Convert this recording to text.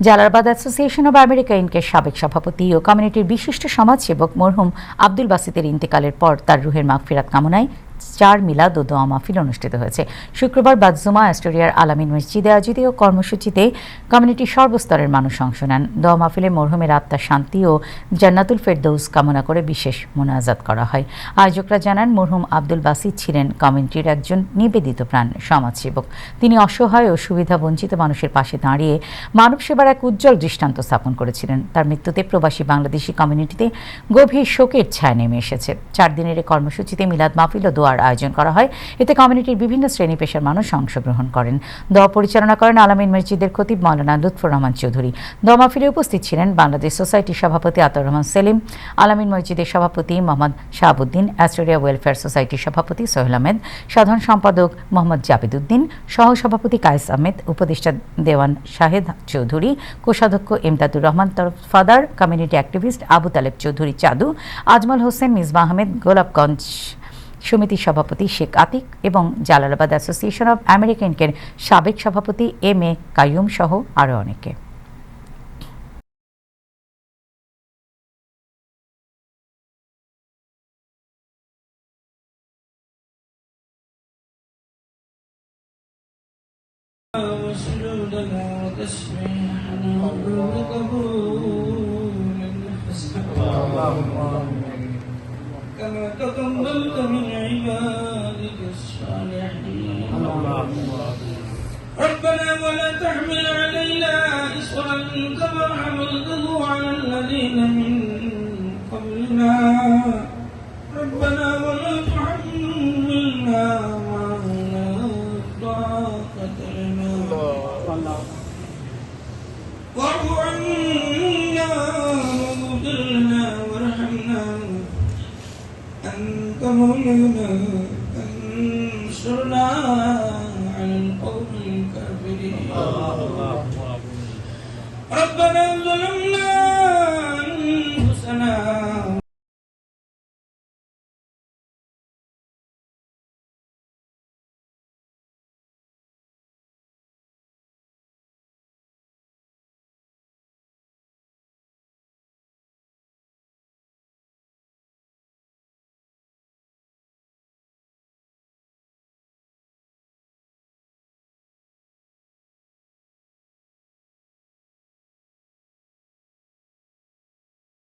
Jalalabad association of America ইনকের সাবেক সভাপতি ও কমিউনিটির বিশিষ্ট সমাজসেবক মরহুম আব্দুল বাসিতের ইন্তেকালের পর তার রুহের মাগফিরাত কামনায় 4 মিলাদ ও দোয়া মাহফিল অনুষ্ঠিত হয়েছে। শুক্রবার বাদ-জুমা অ্যাস্টোরিয়ার আলামিন মসজিদে আয়োজিত কর্মসূচিতে কমিউনিটির সর্বস্তরের মানুষ অংশ নেন। দোয়া মাহফিলে মরহুমের আত্মার শান্তি ও জান্নাতুল ফেরদৌস কামনা করে বিশেষ মোনাজাত করা হয়। আয়োজকরা জানান, মরহুম আব্দুল বাসিত ছিলেন কমিউনিটির একজন নিবেদিত প্রাণ সমাজসেবক। তিনি অসহায় ও সুবিধা বঞ্চিত মানুষের পাশে দাঁড়িয়ে মানব সেবার এক উজ্জ্বল দৃষ্টান্ত স্থাপন করেছিলেন। তার মৃত্যুতে প্রবাসী বাংলাদেশি কমিউনিটিতে গভীর শোকের ছায়া নেমে এসেছে। 4 দিনের এই কর্মসূচিতে মিলাদ মাহফিল ও দোয়ার আয়োজন করা হয়। এতে কমিউনিটির বিভিন্ন শ্রেণী পেশার মানুষ অংশগ্রহণ করেন। দোয়া পরিচালনা করেন আলামিন মসজিদের খতিব মাওলানা লুৎফর রহমান চৌধুরী। দোয়া মাহফিলে উপস্থিত ছিলেন বাংলাদেশ সোসাইটির সভাপতি আতাউর রহমান সেলিম, আলামিন মসজিদের সভাপতি মোহাম্মদ শাহাবুদ্দিন, অ্যাস্টোরিয়া ওয়েলফেয়ার সোসাইটির সভাপতি সোহেল আহমেদ, সাধারণ সম্পাদক মোহাম্মদ জাবেদউদ্দিন, সহসভাপতি কায়েস আহমেদ, উপদেষ্টা দেওয়ান শাহেদ চৌধুরী, কোষাধ্যক্ষ ইমদাদুর রহমান তরফদার, কমিউনিটি অ্যাক্টিভিস্ট আবু তালেব চৌধুরী চাদু, আজমল হোসেন, মিসবাহ আহমেদ, গোলাপগঞ্জ সমিতির সভাপতি শেখ আতিক এবং জালালাবাদ অ্যাসোসিয়েশন অব আমেরিকা ইনকের সাবেক সভাপতি এম.এ. কাইয়ুম সহ আরও অনেকে। كما تقبلت من عبادك الصالحين ربنا ولا تحمل علينا إصرا كما حملته على الذين من قبلنا ربنا ولا تحملنا ما لا طاقة لنا واعف عنا واغفر لنا وارحمنا أنت مولانا فانصرنا